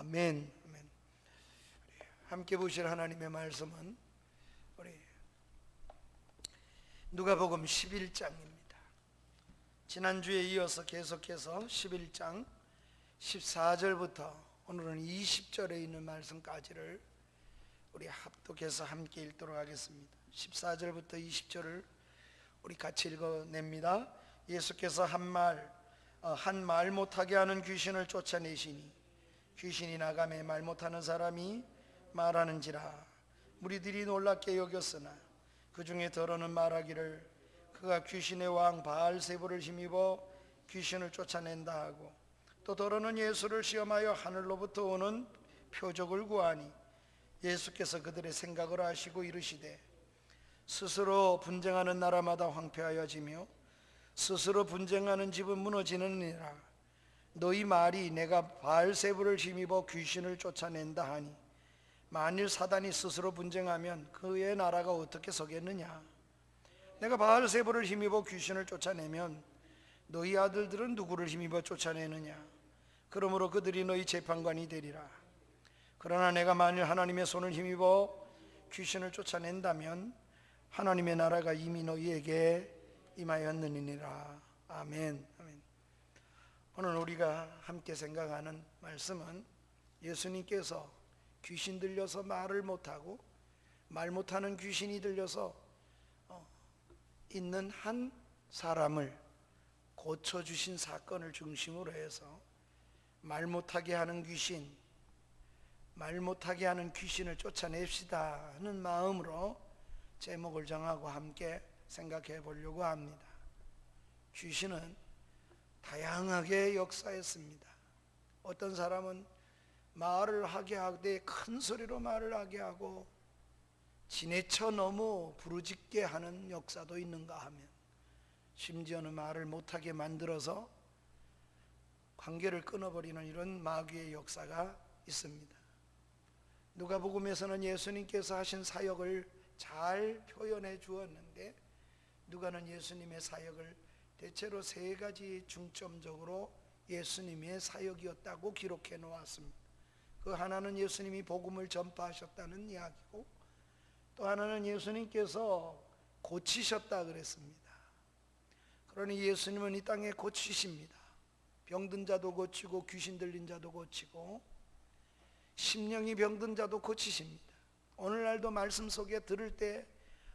아멘. 아멘. 함께 보실 하나님의 말씀은 우리 누가복음 11장입니다. 지난주에 이어서 계속해서 11장 14절부터 오늘은 20절에 있는 말씀까지를 우리 합독해서 함께 읽도록 하겠습니다. 14절부터 20절을 우리 같이 읽어냅니다. 예수께서 한 말 못하게 하는 귀신을 쫓아내시니 귀신이 나가매 말 못하는 사람이 말하는지라. 무리들이 놀랍게 여겼으나 그 중에 더러는 말하기를 그가 귀신의 왕 바알세부를 힘입어 귀신을 쫓아낸다 하고, 또 더러는 예수를 시험하여 하늘로부터 오는 표적을 구하니 예수께서 그들의 생각을 아시고 이르시되, 스스로 분쟁하는 나라마다 황폐하여지며 스스로 분쟁하는 집은 무너지느니라. 너희 말이 내가 바알세부를 힘입어 귀신을 쫓아낸다 하니, 만일 사단이 스스로 분쟁하면 그의 나라가 어떻게 서겠느냐? 내가 바알세부를 힘입어 귀신을 쫓아내면 너희 아들들은 누구를 힘입어 쫓아내느냐? 그러므로 그들이 너희 재판관이 되리라. 그러나 내가 만일 하나님의 손을 힘입어 귀신을 쫓아낸다면 하나님의 나라가 이미 너희에게 임하였느니라. 아멘. 아멘. 오늘 우리가 함께 생각하는 말씀은 예수님께서 귀신 들려서 말을 못하고 말 못하는 귀신이 들려서 있는 한 사람을 고쳐주신 사건을 중심으로 해서 말 못하게 하는 귀신을 쫓아냅시다 하는 마음으로 제목을 정하고 함께 생각해 보려고 합니다. 귀신은 다양하게 역사했습니다. 어떤 사람은 말을 하게 하되 큰 소리로 말을 하게 하고 지나쳐 너무 부르짖게 하는 역사도 있는가 하면, 심지어는 말을 못하게 만들어서 관계를 끊어버리는 이런 마귀의 역사가 있습니다. 누가복음에서는 예수님께서 하신 사역을 잘 표현해 주었는데, 누가는 예수님의 사역을 대체로 세 가지 중점적으로 예수님의 사역이었다고 기록해 놓았습니다. 그 하나는 예수님이 복음을 전파하셨다는 이야기고, 또 하나는 예수님께서 고치셨다 그랬습니다. 그러니 예수님은 이 땅에 고치십니다. 병든 자도 고치고 귀신 들린 자도 고치고 심령이 병든 자도 고치십니다. 오늘날도 말씀 속에 들을 때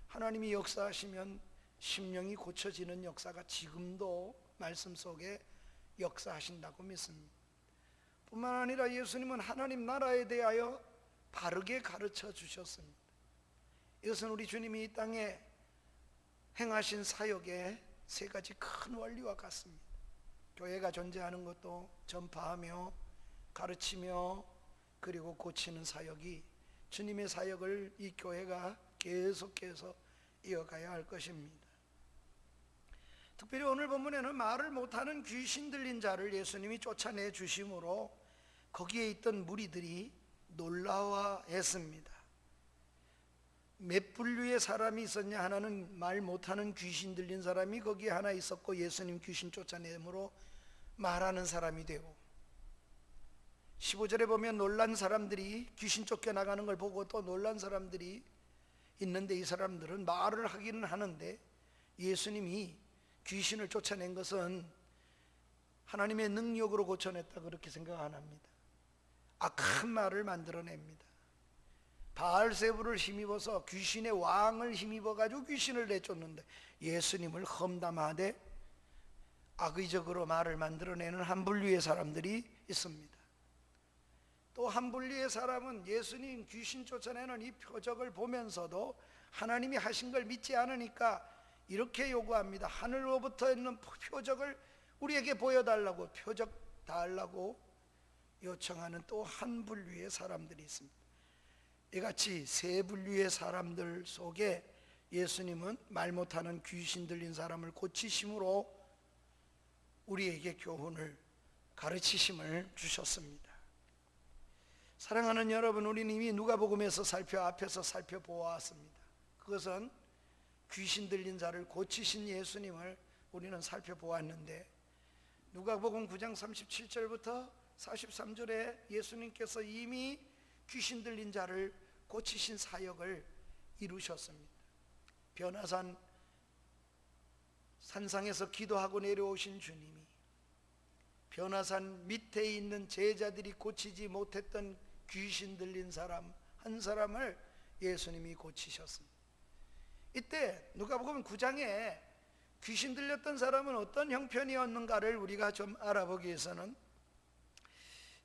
하나님이 역사하시면 심령이 고쳐지는 역사가 지금도 말씀 속에 역사하신다고 믿습니다. 뿐만 아니라 예수님은 하나님 나라에 대하여 바르게 가르쳐 주셨습니다. 이것은 우리 주님이 이 땅에 행하신 사역의 세 가지 큰 원리와 같습니다. 교회가 존재하는 것도 전파하며 가르치며 그리고 고치는 사역이 주님의 사역을 이 교회가 계속해서 이어가야 할 것입니다. 특별히 오늘 본문에는 말을 못하는 귀신 들린 자를 예수님이 쫓아내 주심으로 거기에 있던 무리들이 놀라워했습니다. 몇 분류의 사람이 있었냐? 하나는 말 못하는 귀신 들린 사람이 거기에 하나 있었고, 예수님 귀신 쫓아내므로 말하는 사람이 되고, 15절에 보면 놀란 사람들이 귀신 쫓겨나가는 걸 보고 또 놀란 사람들이 있는데, 이 사람들은 말을 하기는 하는데 예수님이 귀신을 쫓아낸 것은 하나님의 능력으로 고쳐냈다 그렇게 생각 안 합니다. 악한 말을 만들어냅니다. 바알세부를 힘입어서 귀신의 왕을 힘입어 가지고 귀신을 내쫓는데, 예수님을 험담하되 악의적으로 말을 만들어내는 한 분류의 사람들이 있습니다. 또 한 분류의 사람은 예수님 귀신 쫓아내는 이 표적을 보면서도 하나님이 하신 걸 믿지 않으니까 이렇게 요구합니다. 하늘로부터 있는 표적을 우리에게 보여달라고, 표적 달라고 요청하는 또 한 분류의 사람들이 있습니다. 이같이 세 분류의 사람들 속에 예수님은 말 못하는 귀신 들린 사람을 고치심으로 우리에게 교훈을, 가르치심을 주셨습니다. 사랑하는 여러분, 우리는 이미 누가복음에서 앞에서 살펴보았습니다. 그것은 귀신 들린 자를 고치신 예수님을 우리는 살펴보았는데, 누가복음 9장 37절부터 43절에 예수님께서 이미 귀신 들린 자를 고치신 사역을 이루셨습니다. 변화산 산상에서 기도하고 내려오신 주님이 변화산 밑에 있는 제자들이 고치지 못했던 귀신 들린 사람 한 사람을 예수님이 고치셨습니다. 이때 누가복음 9장에 귀신 들렸던 사람은 어떤 형편이었는가를 우리가 좀 알아보기 위해서는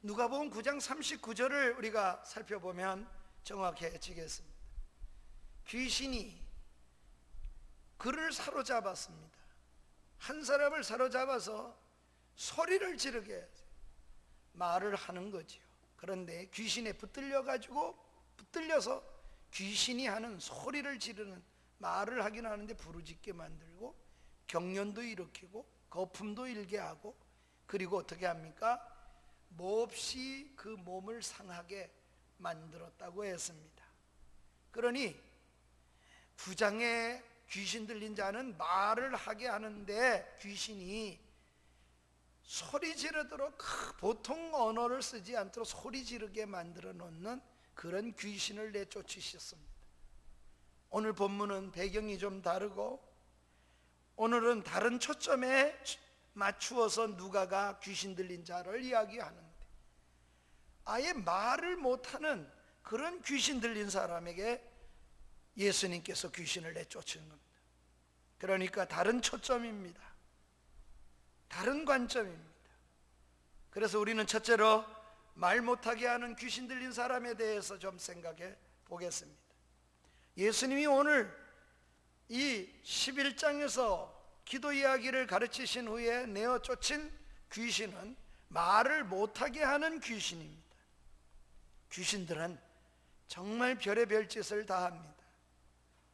누가복음 9장 39절을 우리가 살펴보면 정확해지겠습니다. 귀신이 그를 사로잡았습니다. 한 사람을 사로잡아서 소리를 지르게 말을 하는 거지요. 그런데 귀신에 붙들려서 귀신이 하는 소리를 지르는 말을 하긴 하는데 부르짖게 만들고 경련도 일으키고 거품도 일게 하고 그리고 어떻게 합니까? 몹시 그 몸을 상하게 만들었다고 했습니다. 그러니 9장에 귀신 들린 자는 말을 하게 하는데 귀신이 소리 지르도록 보통 언어를 쓰지 않도록 소리 지르게 만들어 놓는 그런 귀신을 내쫓으셨습니다. 오늘 본문은 배경이 좀 다르고 오늘은 다른 초점에 맞추어서 누가가 귀신 들린 자를 이야기하는데 아예 말을 못하는 그런 귀신 들린 사람에게 예수님께서 귀신을 내쫓은 겁니다. 그러니까 다른 초점입니다. 다른 관점입니다. 그래서 우리는 첫째로 말 못하게 하는 귀신 들린 사람에 대해서 좀 생각해 보겠습니다. 예수님이 오늘 이 11장에서 기도 이야기를 가르치신 후에 내어 쫓은 귀신은 말을 못하게 하는 귀신입니다. 귀신들은 정말 별의별 짓을 다 합니다.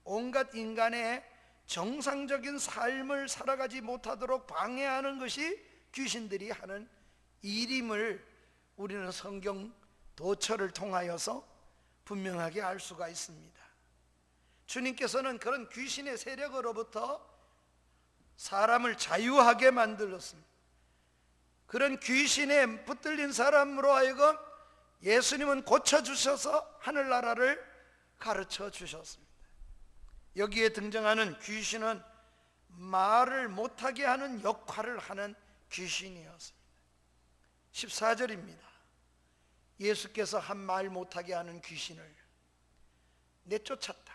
온갖 인간의 정상적인 삶을 살아가지 못하도록 방해하는 것이 귀신들이 하는 일임을 우리는 성경 도처를 통하여서 분명하게 알 수가 있습니다. 주님께서는 그런 귀신의 세력으로부터 사람을 자유하게 만들었습니다. 그런 귀신에 붙들린 사람으로 하여금 예수님은 고쳐주셔서 하늘나라를 가르쳐 주셨습니다. 여기에 등장하는 귀신은 말을 못하게 하는 역할을 하는 귀신이었습니다. 14절입니다. 예수께서 한 말 못하게 하는 귀신을 내쫓았다.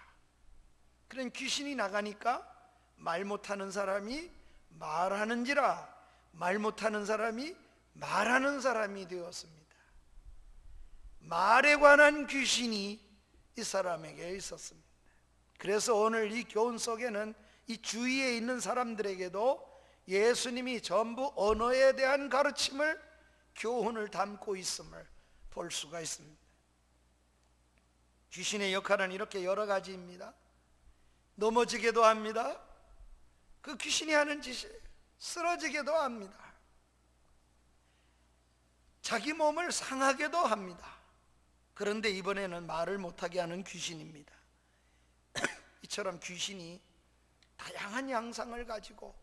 그런 귀신이 나가니까 말 못하는 사람이 말하는지라 말 못하는 사람이 말하는 사람이 되었습니다. 말에 관한 귀신이 이 사람에게 있었습니다. 그래서 오늘 이 교훈 속에는 이 주위에 있는 사람들에게도 예수님이 전부 언어에 대한 가르침을 교훈을 담고 있음을 볼 수가 있습니다. 귀신의 역할은 이렇게 여러 가지입니다. 넘어지게도 합니다. 그 귀신이 하는 짓이 쓰러지게도 합니다. 자기 몸을 상하게도 합니다. 그런데 이번에는 말을 못하게 하는 귀신입니다. 이처럼 귀신이 다양한 양상을 가지고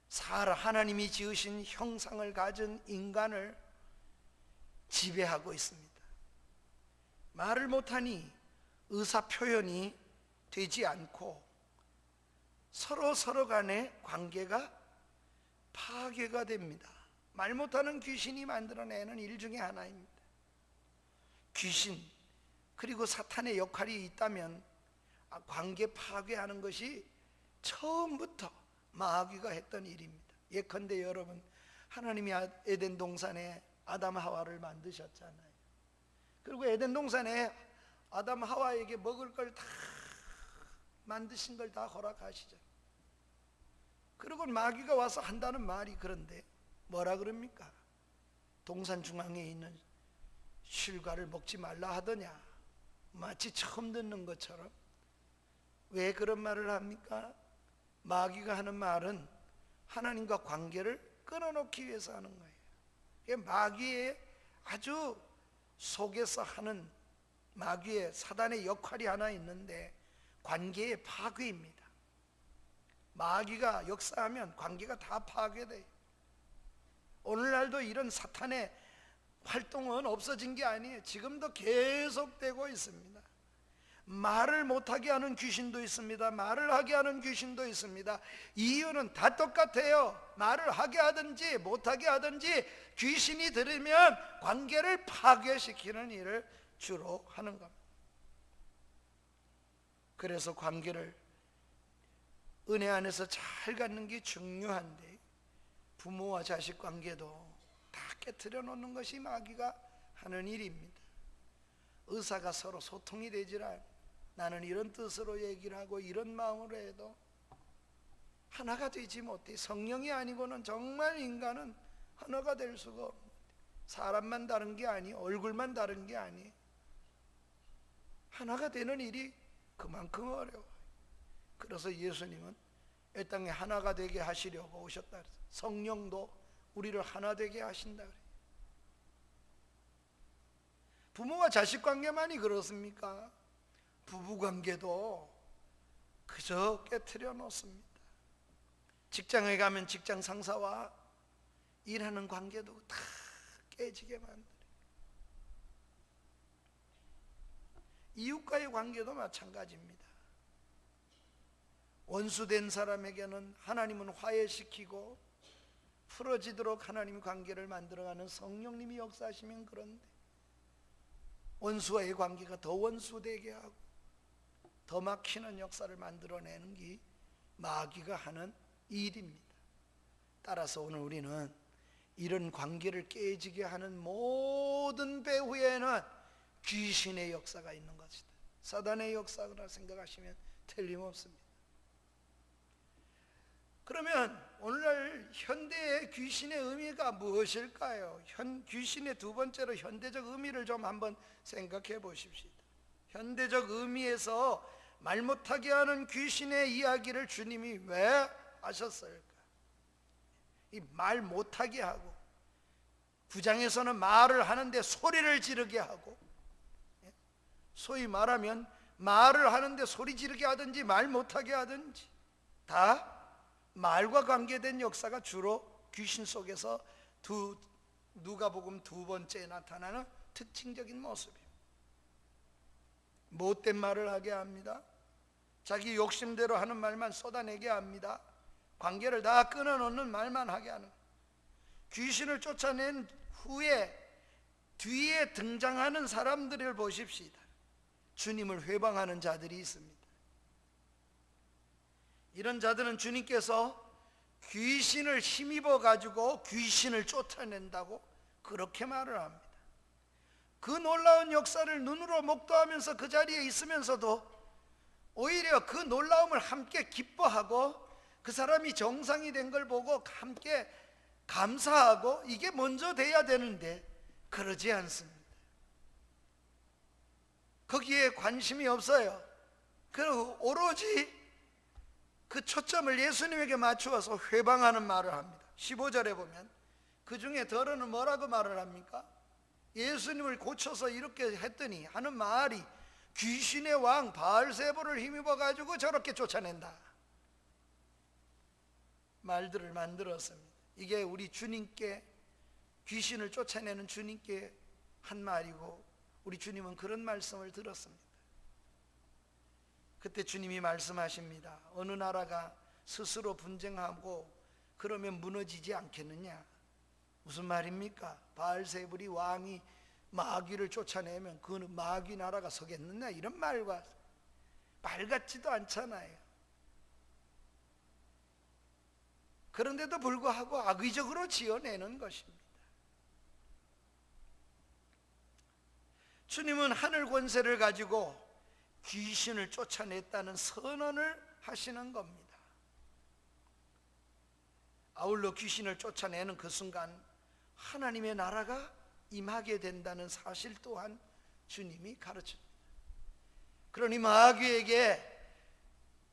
하나님이 지으신 형상을 가진 인간을 지배하고 있습니다. 말을 못하니 의사 표현이 되지 않고 서로 간의 관계가 파괴가 됩니다. 말 못하는 귀신이 만들어내는 일 중에 하나입니다. 귀신 그리고 사탄의 역할이 있다면 관계 파괴하는 것이 처음부터 마귀가 했던 일입니다. 예컨대 여러분, 하나님이 에덴 동산에 아담 하와를 만드셨잖아요. 그리고 에덴 동산에 아담 하와에게 먹을 걸 다 만드신 걸 다 허락하시잖아요. 그리고 마귀가 와서 한다는 말이 그런데 뭐라 그럽니까? 동산 중앙에 있는 실과를 먹지 말라 하더냐? 마치 처음 듣는 것처럼. 왜 그런 말을 합니까? 마귀가 하는 말은 하나님과 관계를 끊어놓기 위해서 하는 거예요. 마귀의 아주 속에서 하는 마귀의 사단의 역할이 하나 있는데 관계의 파괴입니다. 마귀가 역사하면 관계가 다 파괴돼요. 오늘날도 이런 사탄의 활동은 없어진 게 아니에요. 지금도 계속되고 있습니다. 말을 못하게 하는 귀신도 있습니다. 말을 하게 하는 귀신도 있습니다. 이유는 다 똑같아요. 말을 하게 하든지 못하게 하든지 귀신이 들으면 관계를 파괴시키는 일을 주로 하는 겁니다. 그래서 관계를 은혜 안에서 잘 갖는 게 중요한데, 부모와 자식 관계도 다 깨트려 놓는 것이 마귀가 하는 일입니다. 의사가 서로 소통이 되질 않아요. 나는 이런 뜻으로 얘기를 하고 이런 마음으로 해도 하나가 되지 못해. 성령이 아니고는 정말 인간은 하나가 될 수가 없는데, 사람만 다른 게 아니, 얼굴만 다른 게 아니, 하나가 되는 일이 그만큼 어려워요. 그래서 예수님은 이 땅에 하나가 되게 하시려고 오셨다 그랬어요. 성령도 우리를 하나 되게 하신다 그래요. 부모와 자식 관계만이 그렇습니까? 부부 관계도 그저 깨트려 놓습니다. 직장에 가면 직장 상사와 일하는 관계도 다 깨지게 만들어요. 이웃과의 관계도 마찬가지입니다. 원수된 사람에게는 하나님은 화해시키고 풀어지도록 하나님의 관계를 만들어가는 성령님이 역사하시면, 그런데 원수와의 관계가 더 원수되게 하고 더 막히는 역사를 만들어내는 게 마귀가 하는 일입니다. 따라서 오늘 우리는 이런 관계를 깨지게 하는 모든 배후에는 귀신의 역사가 있는 것이다, 사단의 역사라 생각하시면 틀림없습니다. 그러면 오늘날 현대의 귀신의 의미가 무엇일까요? 귀신의 두 번째로 현대적 의미를 좀 한번 생각해 보십시오. 현대적 의미에서 말 못하게 하는 귀신의 이야기를 주님이 왜 하셨을까? 이 말 못하게 하고, 9장에서는 말을 하는데 소리를 지르게 하고, 소위 말하면 말을 하는데 소리 지르게 하든지 말 못하게 하든지 다 말과 관계된 역사가 주로 귀신 속에서 누가복음 2번째에 나타나는 특징적인 모습이에요. 못된 말을 하게 합니다. 자기 욕심대로 하는 말만 쏟아내게 합니다. 관계를 다 끊어놓는 말만 하게 하는, 귀신을 쫓아낸 후에 뒤에 등장하는 사람들을 보십시다. 주님을 회방하는 자들이 있습니다. 이런 자들은 주님께서 귀신을 힘입어 가지고 귀신을 쫓아낸다고 그렇게 말을 합니다. 그 놀라운 역사를 눈으로 목도하면서 그 자리에 있으면서도 오히려 그 놀라움을 함께 기뻐하고, 그 사람이 정상이 된 걸 보고 함께 감사하고, 이게 먼저 돼야 되는데 그러지 않습니다. 거기에 관심이 없어요. 그리고 오로지 그 초점을 예수님에게 맞추어서 회방하는 말을 합니다. 15절에 보면 그 중에 더러는 뭐라고 말을 합니까? 예수님을 고쳐서 이렇게 했더니 하는 말이 귀신의 왕 바알세불을 힘입어 가지고 저렇게 쫓아낸다 말들을 만들었습니다. 이게 우리 주님께, 귀신을 쫓아내는 주님께 한 말이고, 우리 주님은 그런 말씀을 들었습니다. 그때 주님이 말씀하십니다. 어느 나라가 스스로 분쟁하고 그러면 무너지지 않겠느냐? 무슨 말입니까? 바알세불이 왕이 마귀를 쫓아내면 그 마귀 나라가 서겠느냐? 이런 말과 말 같지도 않잖아요. 그런데도 불구하고 악의적으로 지어내는 것입니다. 주님은 하늘 권세를 가지고 귀신을 쫓아냈다는 선언을 하시는 겁니다. 아울러 귀신을 쫓아내는 그 순간 하나님의 나라가 임하게 된다는 사실 또한 주님이 가르칩니다. 그러니 마귀에게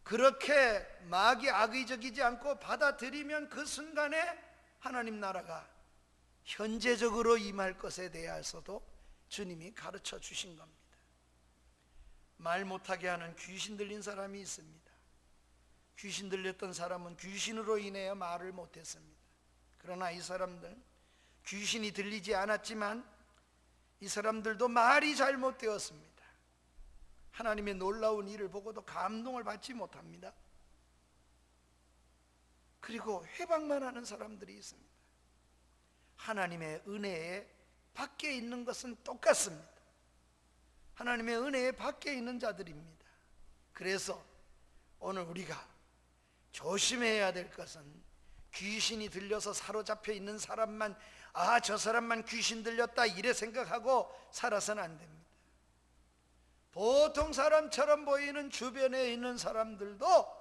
그렇게 마귀 악의적이지 않고 받아들이면 그 순간에 하나님 나라가 현재적으로 임할 것에 대해서도 주님이 가르쳐 주신 겁니다. 말 못하게 하는 귀신 들린 사람이 있습니다. 귀신 들렸던 사람은 귀신으로 인하여 말을 못했습니다. 그러나 이 사람들은 귀신이 들리지 않았지만 이 사람들도 말이 잘못되었습니다. 하나님의 놀라운 일을 보고도 감동을 받지 못합니다. 그리고 회방만 하는 사람들이 있습니다. 하나님의 은혜에 밖에 있는 것은 똑같습니다. 하나님의 은혜에 밖에 있는 자들입니다. 그래서 오늘 우리가 조심해야 될 것은 귀신이 들려서 사로잡혀 있는 사람만, 저 사람만 귀신 들렸다 이래 생각하고 살아서는 안 됩니다. 보통 사람처럼 보이는 주변에 있는 사람들도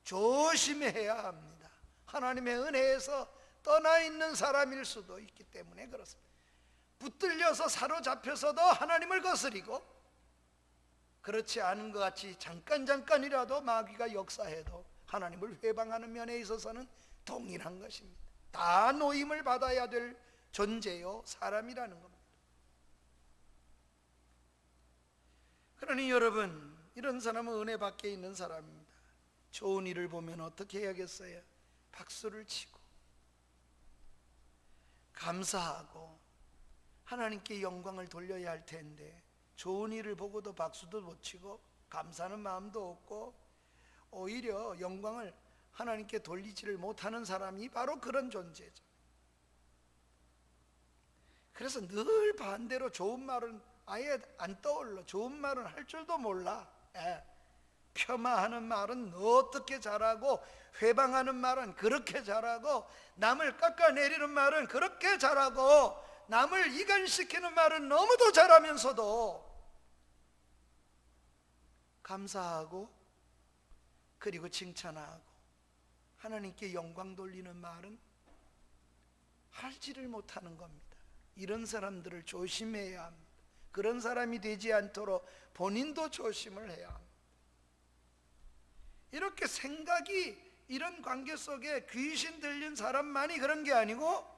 조심해야 합니다. 하나님의 은혜에서 떠나 있는 사람일 수도 있기 때문에 그렇습니다. 붙들려서 사로잡혀서도 하나님을 거스리고, 그렇지 않은 것 같이 잠깐이라도 마귀가 역사해도 하나님을 회방하는 면에 있어서는 동일한 것입니다. 다 노임을 받아야 될 존재요 사람이라는 겁니다. 그러니 여러분, 이런 사람은 은혜 밖에 있는 사람입니다. 좋은 일을 보면 어떻게 해야겠어요? 박수를 치고 감사하고 하나님께 영광을 돌려야 할 텐데, 좋은 일을 보고도 박수도 못 치고 감사하는 마음도 없고 오히려 영광을 하나님께 돌리지를 못하는 사람이 바로 그런 존재죠. 그래서 늘 반대로 좋은 말은 아예 안 떠올라. 좋은 말은 할 줄도 몰라. 폄하하는 말은 어떻게 잘하고, 회방하는 말은 그렇게 잘하고, 남을 깎아내리는 말은 그렇게 잘하고, 남을 이간시키는 말은 너무도 잘하면서도 감사하고 그리고 칭찬하고 하나님께 영광 돌리는 말은 하지를 못하는 겁니다. 이런 사람들을 조심해야 합니다. 그런 사람이 되지 않도록 본인도 조심을 해야 합니다. 이렇게 생각이, 이런 관계 속에 귀신 들린 사람만이 그런 게 아니고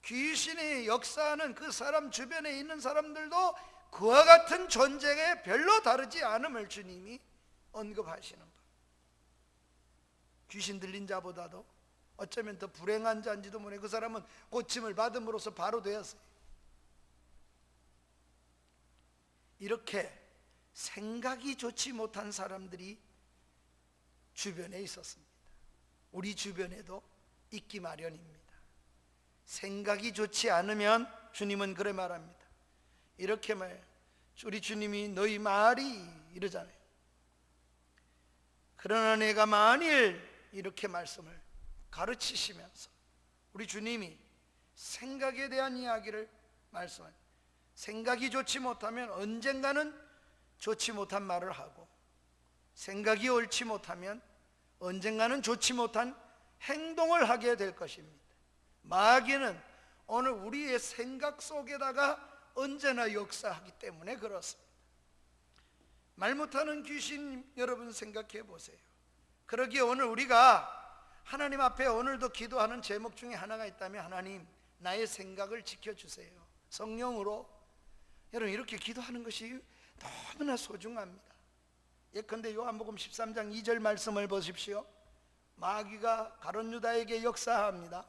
귀신이 역사하는 그 사람 주변에 있는 사람들도 그와 같은 존재에 별로 다르지 않음을 주님이 언급하시는 것. 귀신 들린 자보다도 어쩌면 더 불행한 자인지도 모르겠어요. 그 사람은 고침을 받음으로써 바로 되었어요. 이렇게 생각이 좋지 못한 사람들이 주변에 있었습니다. 우리 주변에도 있기 마련입니다. 생각이 좋지 않으면 주님은 그래 말합니다. 이렇게 우리 주님이 너희 말이 이러잖아요. 그러나 내가 만일 이렇게 말씀을 가르치시면서 우리 주님이 생각에 대한 이야기를 말씀합니다. 생각이 좋지 못하면 언젠가는 좋지 못한 말을 하고, 생각이 옳지 못하면 언젠가는 좋지 못한 행동을 하게 될 것입니다. 마귀는 오늘 우리의 생각 속에다가 언제나 역사하기 때문에 그렇습니다. 말 못하는 귀신 여러분 생각해 보세요. 그러기에 오늘 우리가 하나님 앞에 오늘도 기도하는 제목 중에 하나가 있다면, 하나님 나의 생각을 지켜주세요. 성령으로 여러분 이렇게 기도하는 것이 너무나 소중합니다. 예컨대 요한복음 13장 2절 말씀을 보십시오. 마귀가 가룟 유다에게 역사합니다.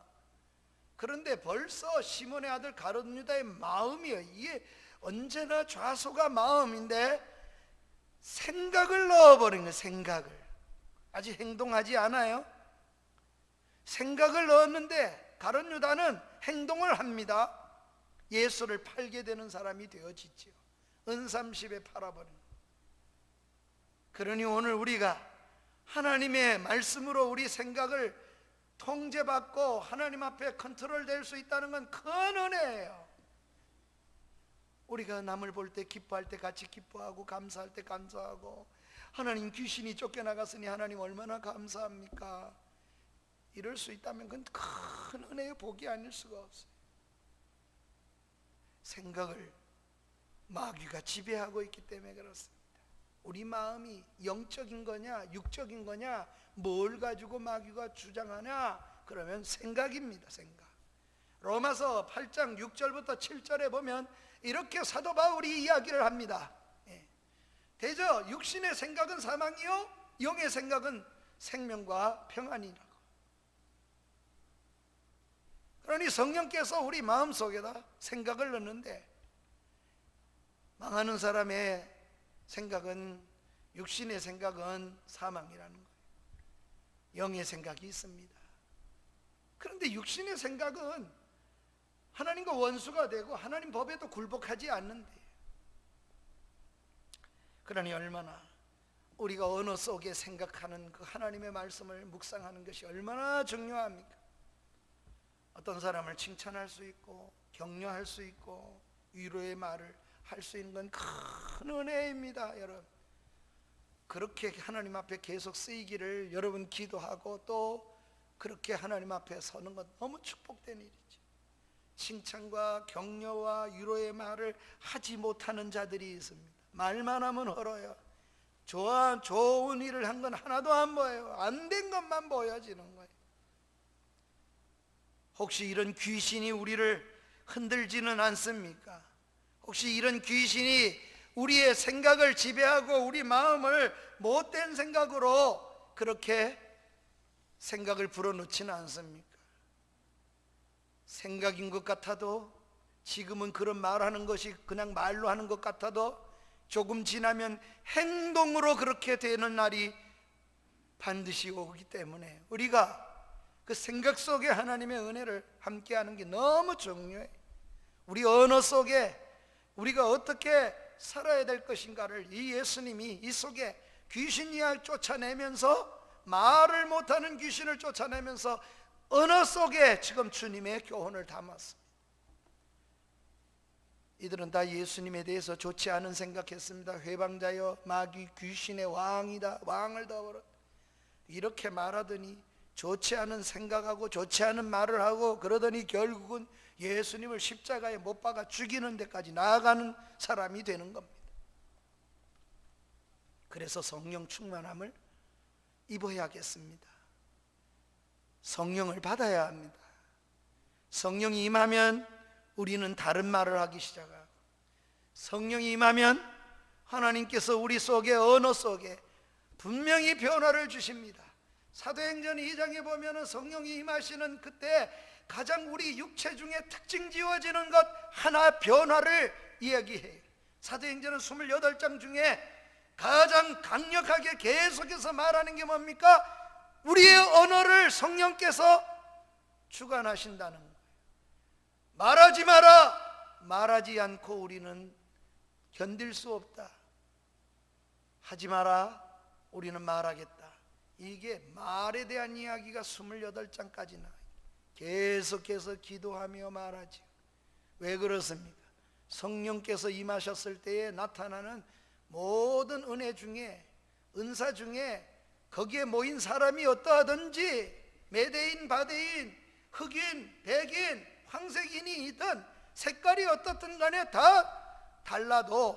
그런데 벌써 시몬의 아들 가룟 유다의 마음이요, 이게 언제나 좌소가 마음인데 생각을 넣어버린 거예요. 생각을 아직 행동하지 않아요. 생각을 넣었는데 가룟 유다는 행동을 합니다. 예수를 팔게 되는 사람이 되어지죠. 은삼십에 팔아버린. 그러니 오늘 우리가 하나님의 말씀으로 우리 생각을 통제받고 하나님 앞에 컨트롤될 수 있다는 건 큰 은혜예요. 우리가 남을 볼 때 기뻐할 때 같이 기뻐하고, 감사할 때 감사하고, 하나님 귀신이 쫓겨나갔으니 하나님 얼마나 감사합니까? 이럴 수 있다면 그건 큰 은혜의 복이 아닐 수가 없어요. 생각을 마귀가 지배하고 있기 때문에 그렇습니다. 우리 마음이 영적인 거냐 육적인 거냐, 뭘 가지고 마귀가 주장하냐, 그러면 생각입니다. 생각. 로마서 8장 6절부터 7절에 보면 이렇게 사도 바울이 이야기를 합니다. 대저 육신의 생각은 사망이요 영의 생각은 생명과 평안이라고. 그러니 성령께서 우리 마음속에다 생각을 넣는데 망하는 사람의 생각은, 육신의 생각은 사망이라는 거예요. 영의 생각이 있습니다. 그런데 육신의 생각은 하나님과 원수가 되고 하나님 법에도 굴복하지 않는데, 그러니 얼마나 우리가 언어 속에 생각하는 그 하나님의 말씀을 묵상하는 것이 얼마나 중요합니까? 어떤 사람을 칭찬할 수 있고 격려할 수 있고 위로의 말을 할 수 있는 건 큰 은혜입니다. 여러분, 그렇게 하나님 앞에 계속 쓰이기를 여러분 기도하고 또 그렇게 하나님 앞에 서는 건 너무 축복된 일이죠. 칭찬과 격려와 위로의 말을 하지 못하는 자들이 있습니다. 말만 하면 헐어요. 좋은 일을 한 건 하나도 안 보여요. 안 된 것만 보여지는 거예요. 혹시 이런 귀신이 우리를 흔들지는 않습니까? 혹시 이런 귀신이 우리의 생각을 지배하고 우리 마음을 못된 생각으로 그렇게 생각을 불어넣지는 않습니까? 생각인 것 같아도, 지금은 그런 말하는 것이 그냥 말로 하는 것 같아도 조금 지나면 행동으로 그렇게 되는 날이 반드시 오기 때문에 우리가 그 생각 속에 하나님의 은혜를 함께하는 게 너무 중요해요. 우리 언어 속에 우리가 어떻게 살아야 될 것인가를 이 예수님이 이 속에 귀신이야 쫓아내면서, 말을 못하는 귀신을 쫓아내면서 언어 속에 지금 주님의 교훈을 담았습니다. 이들은 다 예수님에 대해서 좋지 않은 생각했습니다. 회방자여 마귀 귀신의 왕이다, 왕을 더불어, 이렇게 말하더니 좋지 않은 생각하고 좋지 않은 말을 하고 그러더니 결국은 예수님을 십자가에 못 박아 죽이는 데까지 나아가는 사람이 되는 겁니다. 그래서 성령 충만함을 입어야겠습니다. 성령을 받아야 합니다. 성령이 임하면 우리는 다른 말을 하기 시작하고, 성령이 임하면 하나님께서 우리 속에, 언어 속에 분명히 변화를 주십니다. 사도행전 2장에 보면 성령이 임하시는 그때 가장 우리 육체 중에 특징 지어지는 것 하나, 변화를 이야기해요. 사도행전은 28장 중에 가장 강력하게 계속해서 말하는 게 뭡니까? 우리의 언어를 성령께서 주관하신다는 거예요. 말하지 마라, 말하지 않고 우리는 견딜 수 없다. 하지 마라, 우리는 말하겠다. 이게 말에 대한 이야기가 28장까지 나와요. 계속해서 기도하며 말하지. 왜 그렇습니까? 성령께서 임하셨을 때에 나타나는 모든 은혜 중에, 은사 중에 거기에 모인 사람이 어떠하든지, 메대인, 바대인, 흑인, 백인, 황색인이든 색깔이 어떻든 간에 다 달라도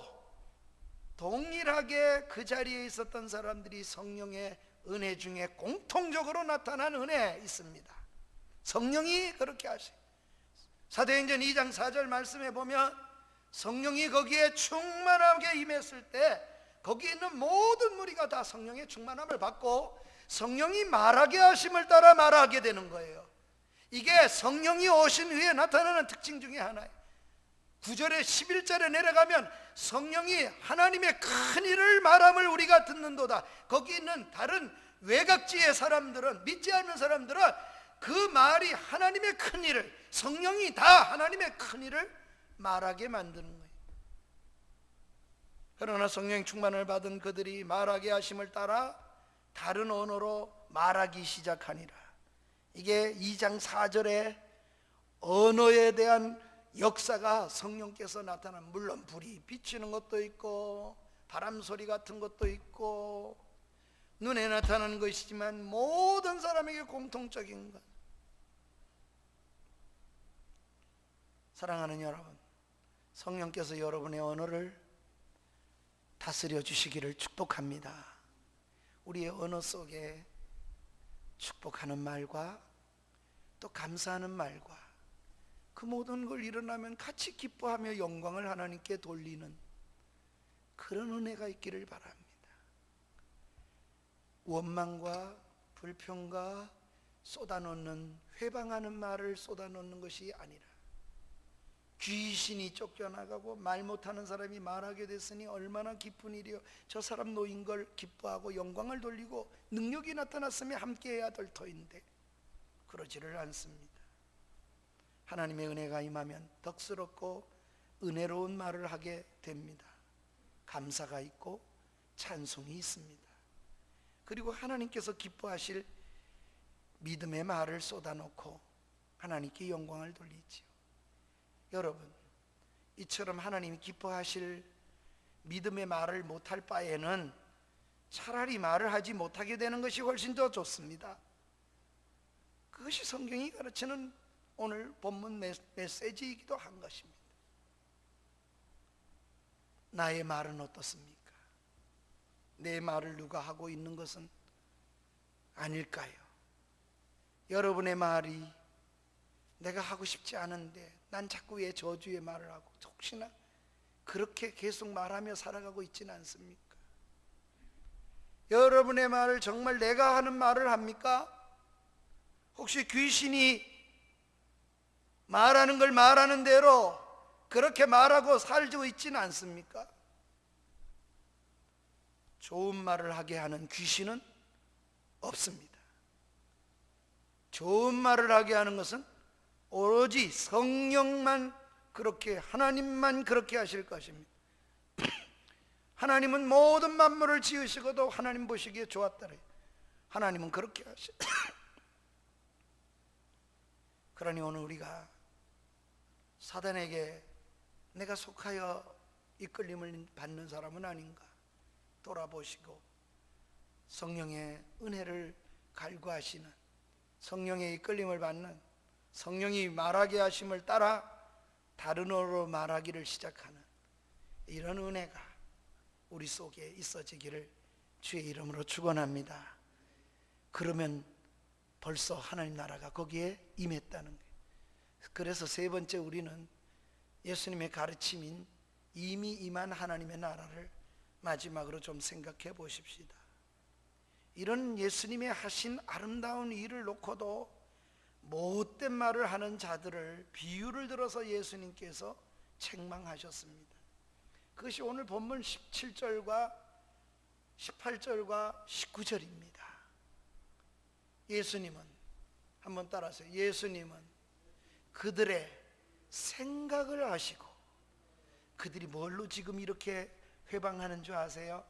동일하게 그 자리에 있었던 사람들이 성령의 은혜 중에 공통적으로 나타난 은혜 있습니다. 성령이 그렇게 하시. 사도행전 2장 4절 말씀에 보면 성령이 거기에 충만하게 임했을 때 거기 있는 모든 무리가 다 성령의 충만함을 받고 성령이 말하게 하심을 따라 말하게 되는 거예요. 이게 성령이 오신 후에 나타나는 특징 중에 하나예요. 9절에 11절에 내려가면 성령이 하나님의 큰 일을 말함을 우리가 듣는도다. 거기 있는 다른 외곽지의 사람들은, 믿지 않는 사람들은 그 말이 하나님의 큰 일을, 성령이 다 하나님의 큰 일을 말하게 만드는 거예요. 그러나 성령 충만을 받은 그들이 말하게 하심을 따라 다른 언어로 말하기 시작하니라. 이게 2장 4절에 언어에 대한 역사가 성령께서 나타난, 물론 불이 비치는 것도 있고 바람 소리 같은 것도 있고 눈에 나타나는 것이지만 모든 사람에게 공통적인 것. 사랑하는 여러분, 성령께서 여러분의 언어를 다스려 주시기를 축복합니다. 우리의 언어 속에 축복하는 말과 또 감사하는 말과 그 모든 걸 일어나면 같이 기뻐하며 영광을 하나님께 돌리는 그런 은혜가 있기를 바랍니다. 원망과 불평과 쏟아놓는, 회방하는 말을 쏟아놓는 것이 아니라 귀신이 쫓겨나가고 말 못하는 사람이 말하게 됐으니 얼마나 기쁜 일이요. 저 사람 놓인 걸 기뻐하고 영광을 돌리고 능력이 나타났으면 함께해야 될 터인데 그러지를 않습니다. 하나님의 은혜가 임하면 덕스럽고 은혜로운 말을 하게 됩니다. 감사가 있고 찬송이 있습니다. 그리고 하나님께서 기뻐하실 믿음의 말을 쏟아놓고 하나님께 영광을 돌리지요. 여러분, 이처럼 하나님이 기뻐하실 믿음의 말을 못할 바에는 차라리 말을 하지 못하게 되는 것이 훨씬 더 좋습니다. 그것이 성경이 가르치는 오늘 본문 메시지이기도 한 것입니다. 나의 말은 어떻습니까? 내 말을 누가 하고 있는 것은 아닐까요? 여러분의 말이 내가 하고 싶지 않은데 난 자꾸 왜 저주의 말을 하고 혹시나 그렇게 계속 말하며 살아가고 있지는 않습니까? 여러분의 말을 정말 내가 하는 말을 합니까? 혹시 귀신이 말하는 걸 말하는 대로 그렇게 말하고 살고 있지는 않습니까? 좋은 말을 하게 하는 귀신은 없습니다. 좋은 말을 하게 하는 것은 오로지 성령만 그렇게, 하나님만 그렇게 하실 것입니다. 하나님은 모든 만물을 지으시고도 하나님 보시기에 좋았더래. 하나님은 그렇게 하시. 그러니 오늘 우리가 사단에게 내가 속하여 이끌림을 받는 사람은 아닌가 돌아보시고 성령의 은혜를 갈구하시는, 성령의 이끌림을 받는, 성령이 말하게 하심을 따라 다른 언어로 말하기를 시작하는 이런 은혜가 우리 속에 있어지기를 주의 이름으로 축원합니다. 그러면 벌써 하나님 나라가 거기에 임했다는 거예요. 그래서 세 번째, 우리는 예수님의 가르침인 이미 임한 하나님의 나라를 마지막으로 좀 생각해 보십시다. 이런 예수님의 하신 아름다운 일을 놓고도 못된 말을 하는 자들을 비유를 들어서 예수님께서 책망하셨습니다. 그것이 오늘 본문 17절과 18절과 19절입니다. 예수님은, 한번 따라하세요. 예수님은 그들의 생각을 아시고, 그들이 뭘로 지금 이렇게 회방하는 줄 아세요?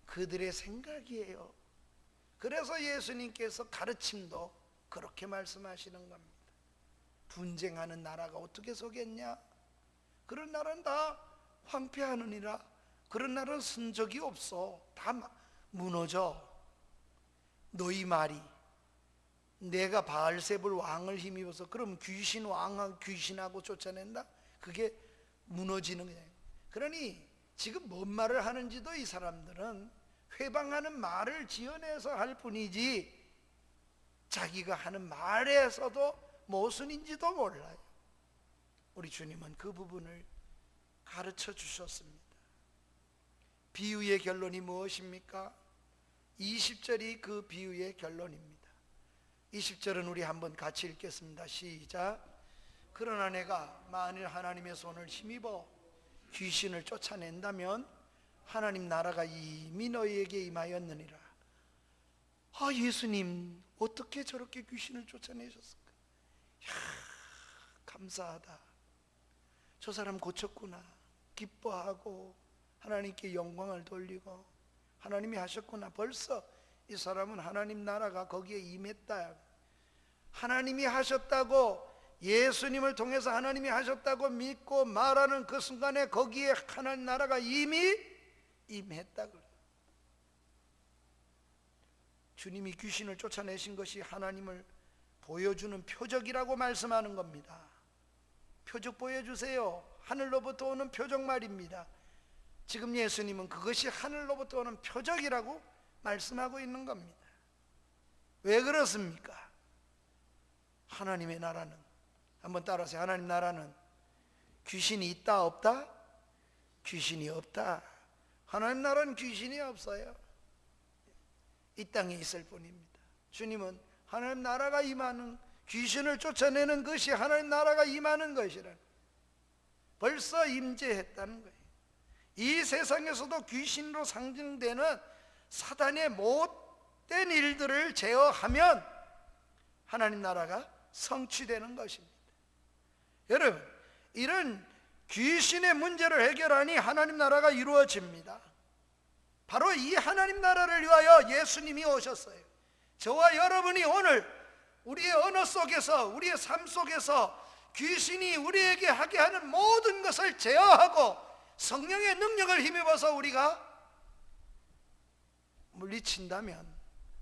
그들의 생각이에요. 그래서 예수님께서 가르침도 그렇게 말씀하시는 겁니다. 분쟁하는 나라가 어떻게 서겠냐? 그런 나라는 다 황폐하느니라. 그런 나라는 쓴 적이 없어. 다 무너져. 너희 말이 내가 바알세불 왕을 힘입어서 그럼 귀신 왕하고 귀신하고 쫓아낸다? 그게 무너지는 거예요. 그러니 지금 뭔 말을 하는지도 이 사람들은 회방하는 말을 지어내서 할 뿐이지 자기가 하는 말에서도 모순인지도 몰라요. 우리 주님은 그 부분을 가르쳐 주셨습니다. 비유의 결론이 무엇입니까? 20절이 그 비유의 결론입니다. 20절은 우리 한번 같이 읽겠습니다. 시작. 그러나 내가 만일 하나님의 손을 힘입어 귀신을 쫓아낸다면 하나님 나라가 이미 너희에게 임하였느니라. 아, 예수님 어떻게 저렇게 귀신을 쫓아내셨을까? 야, 감사하다. 저 사람 고쳤구나. 기뻐하고 하나님께 영광을 돌리고 하나님이 하셨구나. 벌써 이 사람은 하나님 나라가 거기에 임했다. 하나님이 하셨다고, 예수님을 통해서 하나님이 하셨다고 믿고 말하는 그 순간에 거기에 하나님 나라가 이미 임했다. 주님이 귀신을 쫓아내신 것이 하나님을 보여주는 표적이라고 말씀하는 겁니다. 표적 보여주세요. 하늘로부터 오는 표적 말입니다. 지금 예수님은 그것이 하늘로부터 오는 표적이라고 말씀하고 있는 겁니다. 왜 그렇습니까? 하나님의 나라는, 한번 따라하세요. 하나님 나라는 귀신이 있다 없다? 귀신이 없다. 하나님 나라는 귀신이 없어요. 이 땅에 있을 뿐입니다. 주님은 하나님 나라가 임하는, 귀신을 쫓아내는 것이 하나님 나라가 임하는 것이라는, 벌써 임재했다는 거예요. 이 세상에서도 귀신으로 상징되는 사단의 못된 일들을 제어하면 하나님 나라가 성취되는 것입니다. 여러분, 이런 귀신의 문제를 해결하니 하나님 나라가 이루어집니다. 바로 이 하나님 나라를 위하여 예수님이 오셨어요. 저와 여러분이 오늘 우리의 언어 속에서, 우리의 삶 속에서 귀신이 우리에게 하게 하는 모든 것을 제어하고 성령의 능력을 힘입어서 우리가 물리친다면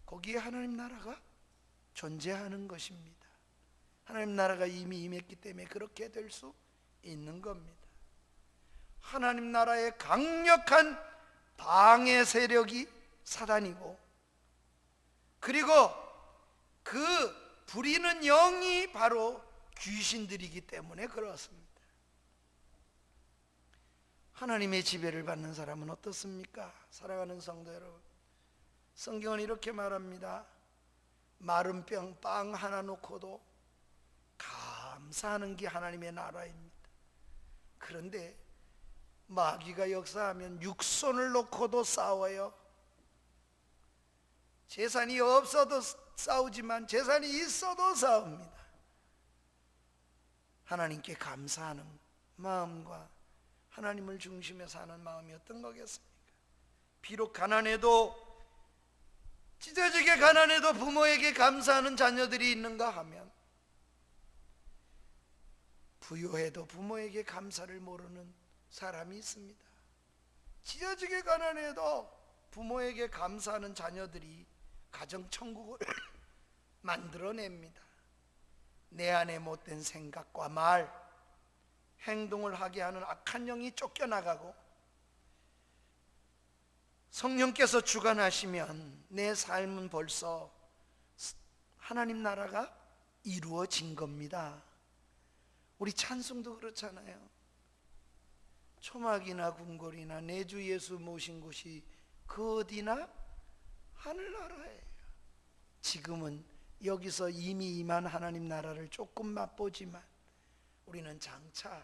거기에 하나님 나라가 존재하는 것입니다. 하나님 나라가 이미 임했기 때문에 그렇게 될 수 있는 겁니다. 하나님 나라의 강력한 방해 세력이 사단이고, 그리고 그 부리는 영이 바로 귀신들이기 때문에 그렇습니다. 하나님의 지배를 받는 사람은 어떻습니까? 사랑하는 성도 여러분, 성경은 이렇게 말합니다. 마른 빵 하나 놓고도 감사하는 게 하나님의 나라입니다. 그런데 마귀가 역사하면 육손을 놓고도 싸워요. 재산이 없어도 싸우지만 재산이 있어도 싸웁니다. 하나님께 감사하는 마음과 하나님을 중심에 사는 마음이 어떤 거겠습니까? 비록 가난해도, 찢어지게 가난해도 부모에게 감사하는 자녀들이 있는가 하면, 부유해도 부모에게 감사를 모르는 사람이 있습니다. 찢어지게 가난해도 부모에게 감사하는 자녀들이 가정천국을 만들어냅니다. 내 안에 못된 생각과 말, 행동을 하게 하는 악한 영이 쫓겨나가고 성령께서 주관하시면 내 삶은 벌써 하나님 나라가 이루어진 겁니다. 우리 찬송도 그렇잖아요. 초막이나 궁궐이나 내 주 예수 모신 곳이 그 어디나 하늘나라예요. 지금은 여기서 이미 임한 하나님 나라를 조금 맛보지만 우리는 장차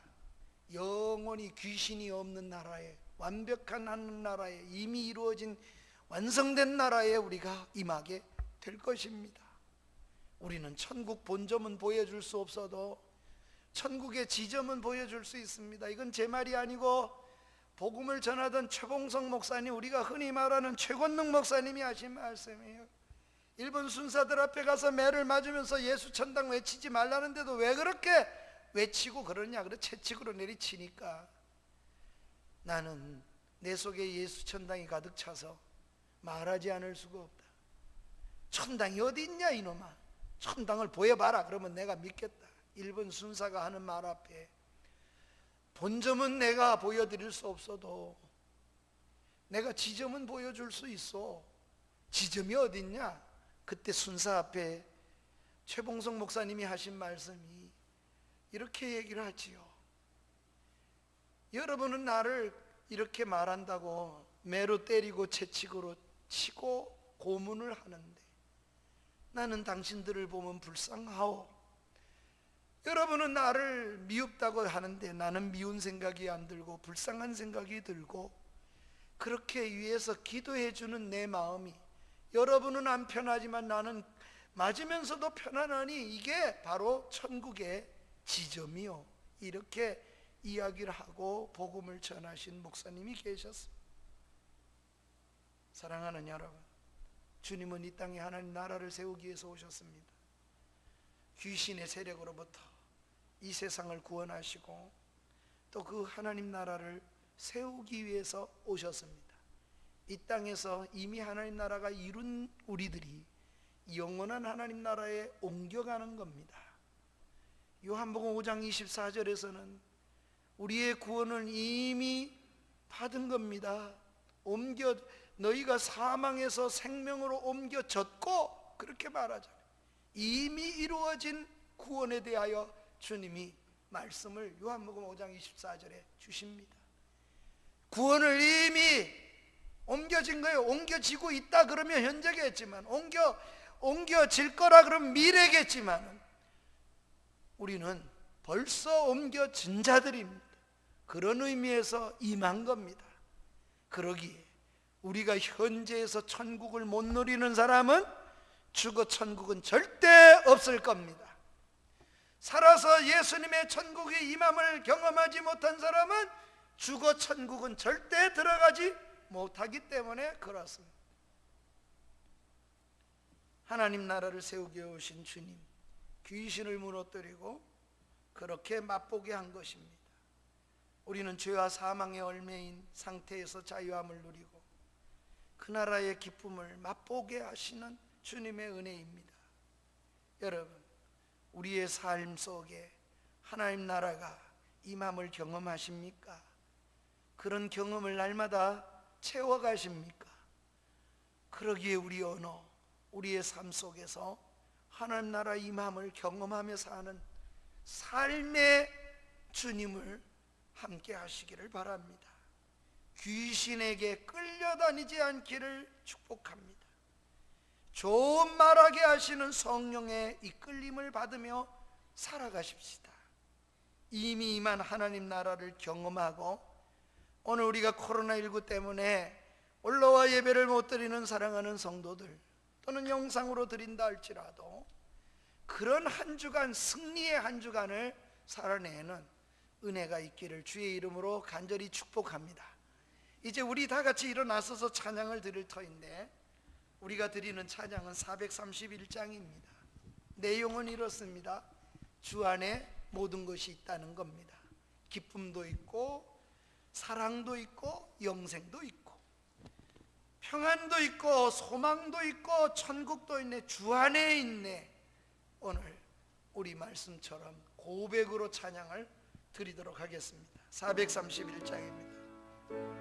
영원히 귀신이 없는 나라에, 완벽한 하늘 나라에, 이미 이루어진 완성된 나라에 우리가 임하게 될 것입니다. 우리는 천국 본점은 보여줄 수 없어도 천국의 지점은 보여줄 수 있습니다. 이건 제 말이 아니고 복음을 전하던 최봉성 목사님, 우리가 흔히 말하는 최권능 목사님이 하신 말씀이에요. 일본 순사들 앞에 가서 매를 맞으면서 예수 천당 외치지 말라는데도 왜 그렇게 외치고 그러냐? 그래 채찍으로 내리치니까 나는 내 속에 예수 천당이 가득 차서 말하지 않을 수가 없다. 천당이 어디 있냐 이놈아, 천당을 보여봐라, 그러면 내가 믿겠다. 일본 순사가 하는 말 앞에 본점은 내가 보여드릴 수 없어도 내가 지점은 보여줄 수 있어. 지점이 어디 있냐? 그때 순사 앞에 최봉성 목사님이 하신 말씀이 이렇게 얘기를 하지요. 여러분은 나를 이렇게 말한다고 매로 때리고 채찍으로 치고 고문을 하는데 나는 당신들을 보면 불쌍하오. 여러분은 나를 미웁다고 하는데 나는 미운 생각이 안 들고 불쌍한 생각이 들고, 그렇게 위해서 기도해 주는 내 마음이, 여러분은 안 편하지만 나는 맞으면서도 편안하니 이게 바로 천국의 지점이요. 이렇게 이야기를 하고 복음을 전하신 목사님이 계셨습니다. 사랑하는 여러분, 주님은 이 땅에 하나님 나라를 세우기 위해서 오셨습니다. 귀신의 세력으로부터 이 세상을 구원하시고 또 그 하나님 나라를 세우기 위해서 오셨습니다. 이 땅에서 이미 하나님 나라가 이룬 우리들이 영원한 하나님 나라에 옮겨가는 겁니다. 요한복음 5장 24절에서는 우리의 구원을 이미 받은 겁니다. 너희가 사망에서 생명으로 옮겨졌고, 그렇게 말하잖아요. 이미 이루어진 구원에 대하여 주님이 말씀을 요한복음 5장 24절에 주십니다. 구원을 이미 옮겨진 거예요. 옮겨지고 있다 그러면 현재겠지만, 옮겨질 거라 그러면 미래겠지만 우리는 벌써 옮겨진 자들입니다. 그런 의미에서 임한 겁니다. 그러기에 우리가 현재에서 천국을 못 누리는 사람은 죽어 천국은 절대 없을 겁니다. 살아서 예수님의 천국의 임함을 경험하지 못한 사람은 죽어 천국은 절대 들어가지 못하기 때문에 그렇습니다. 하나님 나라를 세우게 오신 주님, 귀신을 무너뜨리고 그렇게 맛보게 한 것입니다. 우리는 죄와 사망의 얽매인 상태에서 자유함을 누리고 그 나라의 기쁨을 맛보게 하시는 주님의 은혜입니다. 여러분, 우리의 삶 속에 하나님 나라가 임함을 경험하십니까? 그런 경험을 날마다 채워가십니까? 그러기에 우리의 삶 속에서 하나님 나라 임함을 경험하며 사는 삶의 주님을 함께 하시기를 바랍니다. 귀신에게 끌려다니지 않기를 축복합니다. 좋은 말하게 하시는 성령의 이끌림을 받으며 살아가십시다. 이미 임한 하나님 나라를 경험하고 오늘 우리가 코로나19 때문에 올라와 예배를 못 드리는 사랑하는 성도들 또는 영상으로 드린다 할지라도 그런 한 주간, 승리의 한 주간을 살아내는 은혜가 있기를 주의 이름으로 간절히 축복합니다. 이제 우리 다 같이 일어나서서 찬양을 드릴 터인데 우리가 드리는 찬양은 431장입니다. 내용은 이렇습니다. 주 안에 모든 것이 있다는 겁니다. 기쁨도 있고 사랑도 있고 영생도 있고 평안도 있고 소망도 있고 천국도 있네. 주 안에 있네. 오늘 우리 말씀처럼 고백으로 찬양을 드리도록 하겠습니다. 431장입니다.